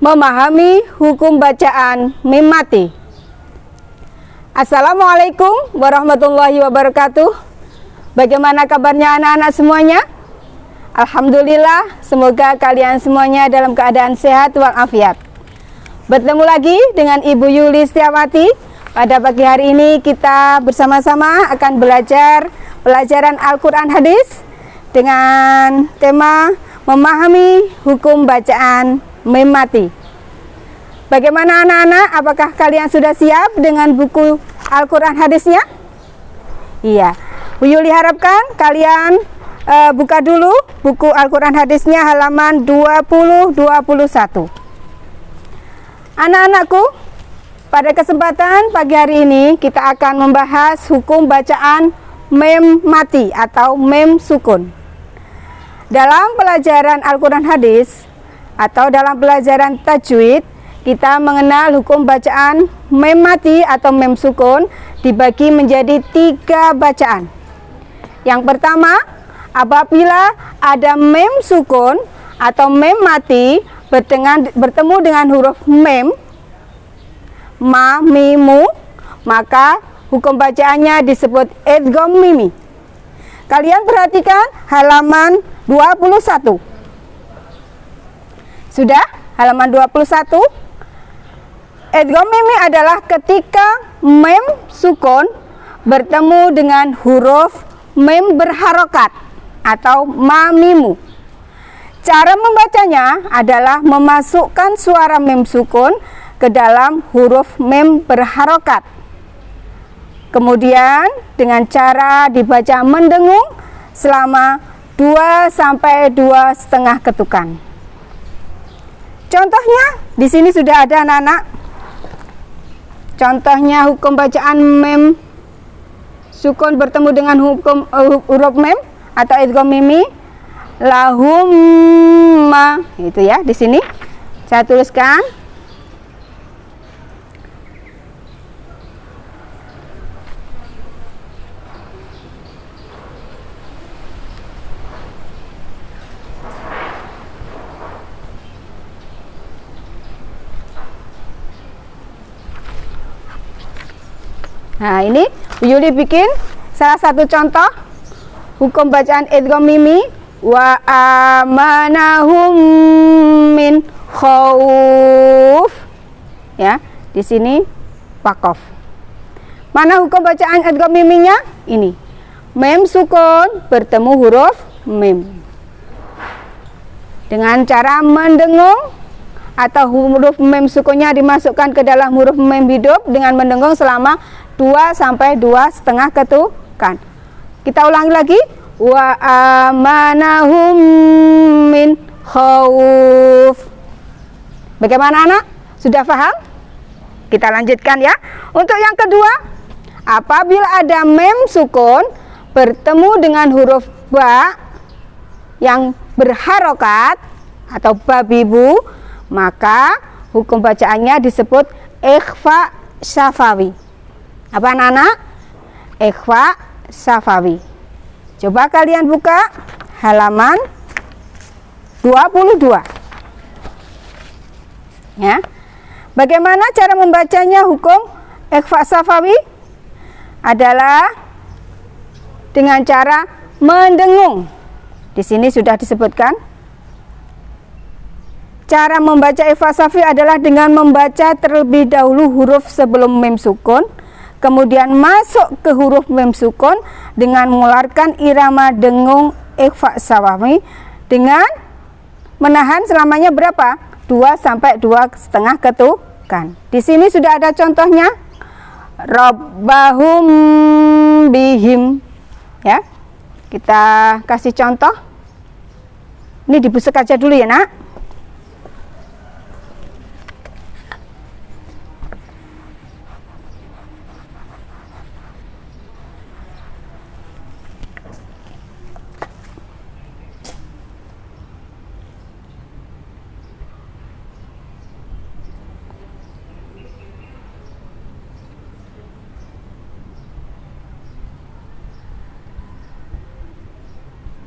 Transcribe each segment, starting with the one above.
memahami hukum bacaan mim mati. Assalamualaikum warahmatullahi wabarakatuh. Bagaimana kabarnya anak-anak semuanya? Alhamdulillah, semoga kalian semuanya dalam keadaan sehat walafiat. Bertemu lagi dengan Ibu Yuli Setiawati. Pada pagi hari ini kita bersama-sama akan belajar pelajaran Al-Quran Hadis dengan tema memahami hukum bacaan mim mati. Bagaimana anak-anak? Apakah kalian sudah siap dengan buku Al-Quran Hadisnya? Iya, Bu Yuli harapkan kalian buka dulu buku Al-Quran Hadisnya halaman 20-21. Anak-anakku, pada kesempatan pagi hari ini kita akan membahas hukum bacaan mim mati atau mim sukun. Dalam pelajaran Al-Quran Hadis atau dalam pelajaran tajwid, kita mengenal hukum bacaan mim mati atau mim sukun dibagi menjadi 3 bacaan. Yang pertama, apabila ada mim sukun atau mim mati bertemu dengan huruf mim, ma, mimu, maka hukum bacaannya disebut idgham mimi. Kalian perhatikan halaman 21. Sudah? Halaman 21. Idgham mimi adalah ketika mim sukun bertemu dengan huruf mim berharokat atau mamimu. Cara membacanya adalah memasukkan suara mim sukun ke dalam huruf mim berharokat. Kemudian dengan cara dibaca mendengung selama 2-2,5 ketukan. Contohnya di sini sudah ada anak-anak. Contohnya hukum bacaan mim sukun bertemu dengan hukum huruf mim atau idgham mimi. Lahumma, itu ya, di sini saya tuliskan. Nah, ini Bu Yuli bikin salah satu contoh hukum bacaan idgham mimi. Wa amanahum min khauf. Ya, di sini waqaf. Mana hukum bacaan idgham miminya? Ini. Mim sukun bertemu huruf mim. Dengan cara mendengung atau huruf mim sukunnya dimasukkan ke dalam huruf mim hidup dengan mendengung selama 2-2,5 ketukan. Kita ulangi lagi. Wa amanahum min khauf. Bagaimana anak? Sudah paham? Kita lanjutkan ya. Untuk yang kedua, apabila ada mim sukun bertemu dengan huruf ba yang berharokat atau babibu, maka hukum bacaannya disebut ikhfa syafawi. Apa anak-anak? Ikhfa syafawi. Coba kalian buka halaman 22. Ya. Bagaimana cara membacanya hukum ikhfa syafawi? Adalah dengan cara mendengung. Di sini sudah disebutkan. Cara membaca ikhfa syafawi adalah dengan membaca terlebih dahulu huruf sebelum mim sukun, kemudian masuk ke huruf mim sukun dengan mengeluarkan irama dengung ikhfa syafawi dengan menahan selamanya berapa? 2-2,5 ketukan. Di sini sudah ada contohnya. Rabbahum bihim. Ya. Kita kasih contoh. Ini dibusuk aja dulu ya, Nak.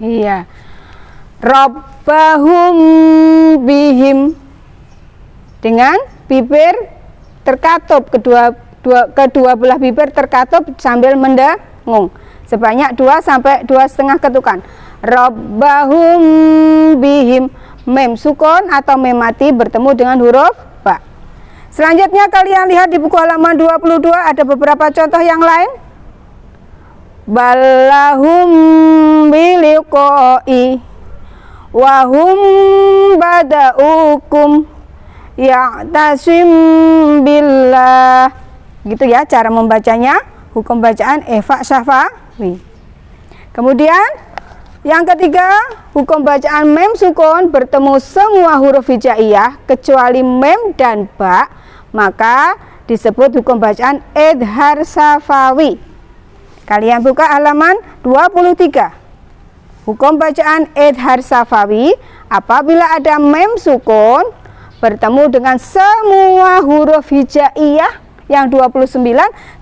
Iya. Rabbahum bihim. dengan bibir terkatup, kedua belah bibir terkatup sambil mendengung sebanyak 2 sampai 2,5 ketukan. Rabbahum bihim, mem sukun atau mem mati bertemu dengan huruf ba. Selanjutnya kalian lihat di buku halaman 22 ada beberapa contoh yang lain. Ballahum biliqai wahum badaukum ya'tasim billah. Gitu ya cara membacanya, hukum bacaan Eva Syafawi. Kemudian yang ketiga, hukum bacaan mem sukun bertemu semua huruf hijaiyah kecuali mem dan ba, maka disebut hukum bacaan idhar syafawi. Kalian buka halaman 23. Hukum bacaan idhar syafawi apabila ada mem sukun bertemu dengan semua huruf hijaiyah yang 29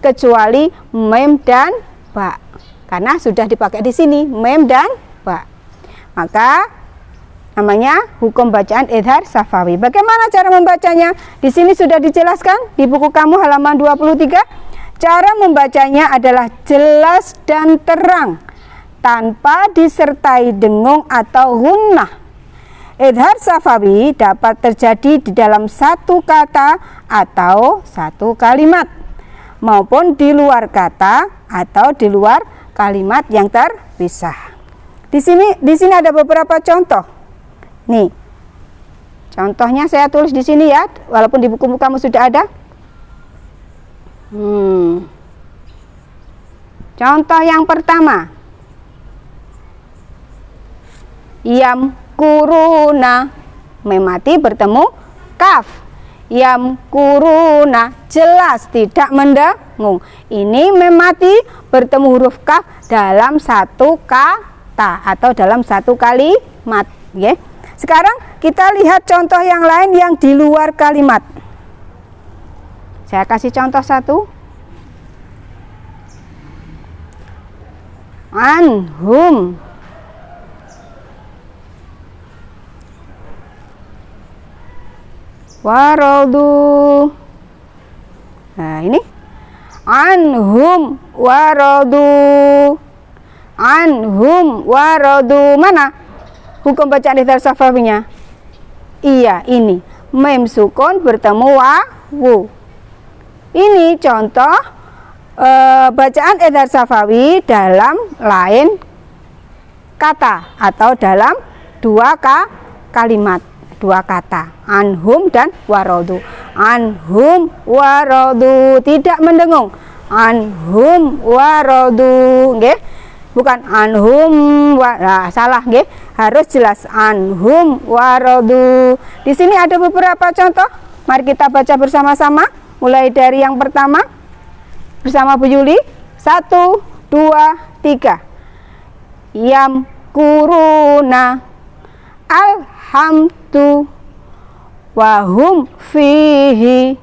kecuali mem dan ba. Karena sudah dipakai di sini mem dan ba. Maka namanya hukum bacaan idhar syafawi. Bagaimana cara membacanya? Di sini sudah dijelaskan di buku kamu halaman 23. Cara membacanya adalah jelas dan terang tanpa disertai dengung atau gunnah. Idhar syafawi dapat terjadi di dalam satu kata atau satu kalimat maupun di luar kata atau di luar kalimat yang terpisah. Di sini ada beberapa contoh. Nih. Contohnya saya tulis di sini ya, walaupun di buku kamu sudah ada. Contoh yang pertama, yam kuruna, mem mati bertemu kaf. Yam kuruna, jelas tidak mendengung. Ini mem mati bertemu huruf kaf dalam satu kata atau dalam satu kalimat. Ya. Sekarang kita lihat contoh yang lain yang di luar kalimat. Saya kasih contoh satu. Anhum, waradu. Nah ini anhum waradu, anhum waradu. Mana hukum bacaan idhar syafawinya? Iya, ini mem sukun bertemu wawu. Ini contoh bacaan idhar syafawi dalam lain kata atau dalam dua kalimat, dua kata, anhum dan waradu. Anhum waradu, tidak mendengung. Anhum waradu, nggih. Bukan anhum salah, nggih. Harus jelas anhum waradu. Di sini ada beberapa contoh. Mari kita baca bersama-sama. Mulai dari yang pertama bersama Bu Yuli. 1, 2, 3. Yam kuruna alhamdu wahum fihi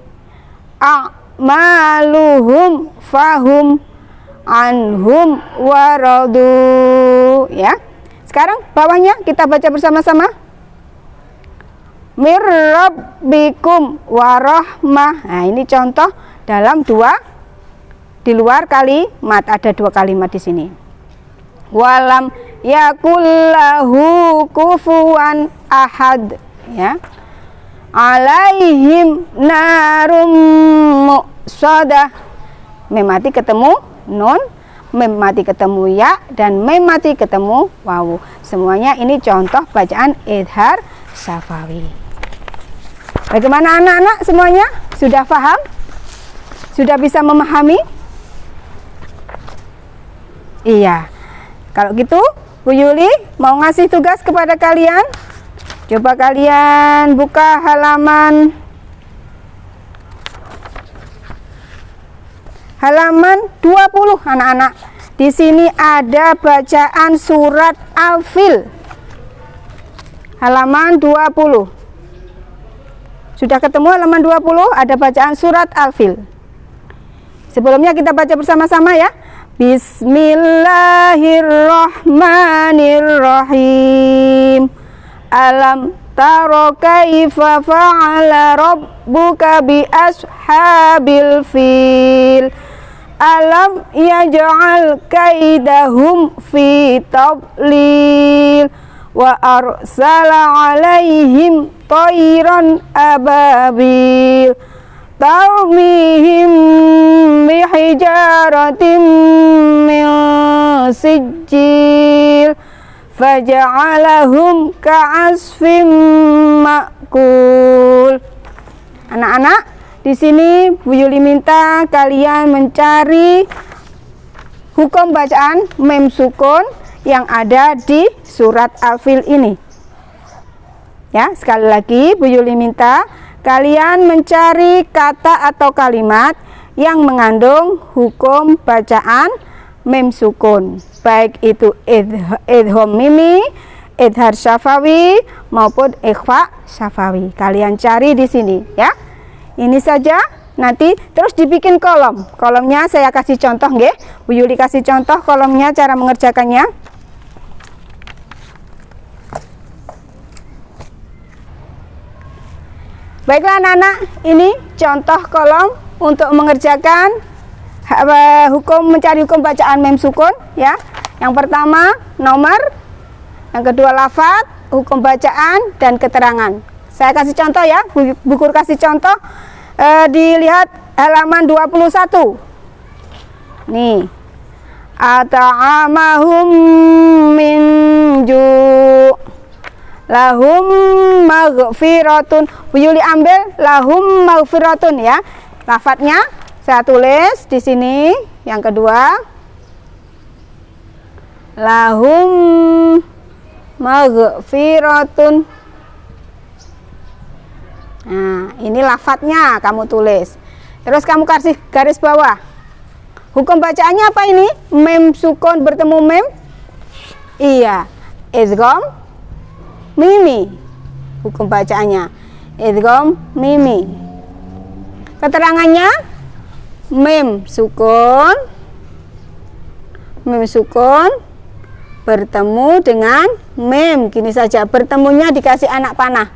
a'maluhum fahum anhum waradu. Ya. Sekarang bawahnya kita baca bersama-sama. Mir rabbikum warahmah. Nah, ini contoh dalam di luar kalimat, ada dua kalimat di sini. Walam yakullahu kufuwan ahad. Ya. Alaihim narum muqsadah. Mem mati ketemu nun, mem mati ketemu ya, dan mem mati ketemu wawu. Semuanya ini contoh bacaan idhar syafawi. Bagaimana anak-anak semuanya? Sudah paham? Sudah bisa memahami? Iya. Kalau gitu, Bu Yuli mau ngasih tugas kepada kalian. Coba kalian buka halaman 20 anak-anak. Di sini ada bacaan surat Al-Fil. Halaman 20. Sudah ketemu halaman 20, ada bacaan surat Al-Fil. Sebelumnya kita baca bersama-sama ya. Bismillahirrahmanirrahim. Alam tara kaifa fa'ala rabbuka bi ashabil fil alam yaj'al kaidahum fi tadlil wa arsala alaihim tayran ababil tarmihim bihijaratin min sijil faja'alahum ka'asfim ma'kul. Anak-anak, di sini Bu Yuli minta kalian mencari hukum bacaan mem sukun yang ada di surat Al-Fil ini. Ya, sekali lagi Bu Yuli minta kalian mencari kata atau kalimat yang mengandung hukum bacaan mem sukun, baik itu idgham mimi, idhar syafawi maupun ikhfa syafawi. Kalian cari di sini ya. Ini saja, nanti terus dibikin kolom. Kolomnya saya kasih contoh nggih. Bu Yuli kasih contoh kolomnya, cara mengerjakannya. Baiklah anak-anak, ini contoh kolom untuk mengerjakan mencari hukum bacaan mem sukun ya. Yang pertama nomor, yang kedua lafaz, hukum bacaan dan keterangan. Saya kasih contoh ya, Bu Guru kasih contoh. Dilihat halaman 21. Nih. At'amahum min ju' lahum maghfiratun. Bu Yuli ambil lahum maghfiratun ya. Lafadznya saya tulis di sini. Yang kedua, lahum maghfiratun. Nah, ini lafadznya kamu tulis. Terus kamu kasih garis bawah. Hukum bacaannya apa ini? Mem sukun bertemu mem? Iya, idgham mimi. Hukum bacaannya idgham mimi. Keterangannya mem sukun bertemu dengan mem. Gini saja, bertemunya dikasih anak panah.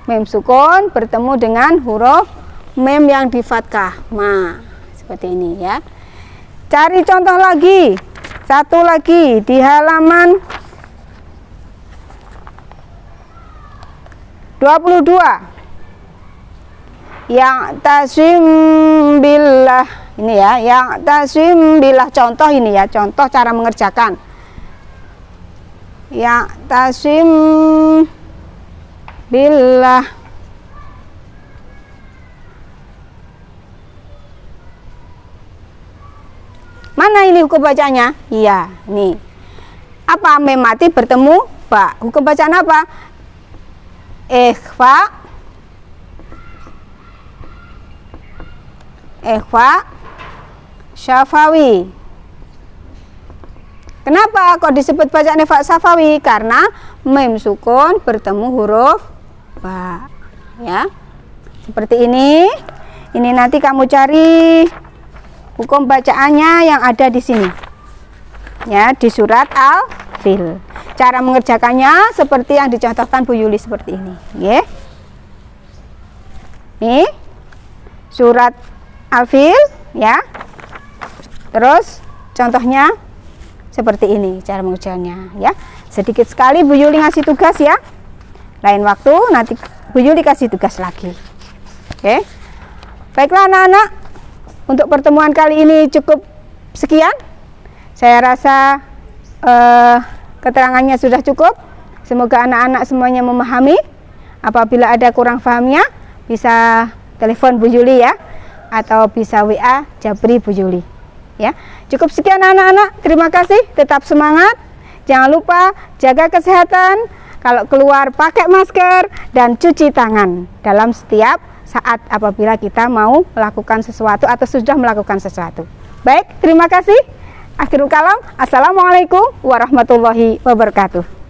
Mem sukun bertemu dengan huruf mem yang di fathah. Ma, seperti ini ya. Cari contoh lagi. Satu lagi di halaman 22. Yang tasim billah, ini ya, yang tasim billah, contoh ini ya, contoh cara mengerjakan. Yang tasim billah, mana ini hukum bacanya? Iya, nih. Apa? Mem mati bertemu ba. Hukum bacaan apa? Ikhfa syafawi. Kenapa kok disebut bacaan ikhfa syafawi? Karena mem sukun bertemu huruf ba. Ya. Seperti ini. Ini nanti kamu cari hukum bacaannya yang ada di sini. Ya, di surat Al-Fil. Cara mengerjakannya seperti yang dicontohkan Bu Yuli seperti ini, ya. Nih. Surat Al-Fil ya. Terus contohnya seperti ini cara mengerjakannya ya. Sedikit sekali Bu Yuli ngasih tugas ya. Lain waktu nanti Bu Yuli kasih tugas lagi. Oke. Baiklah anak-anak, untuk pertemuan kali ini cukup sekian. Saya rasa keterangannya sudah cukup. Semoga anak-anak semuanya memahami. Apabila ada kurang pahamnya bisa telepon Bu Yuli ya, atau bisa WA Jabri Bu Yuli ya. Cukup sekian anak-anak, terima kasih, tetap semangat, jangan lupa jaga kesehatan, kalau keluar pakai masker dan cuci tangan dalam setiap saat apabila kita mau melakukan sesuatu atau sudah melakukan sesuatu. Baik, terima kasih. Akhirul kalam, assalamualaikum warahmatullahi wabarakatuh.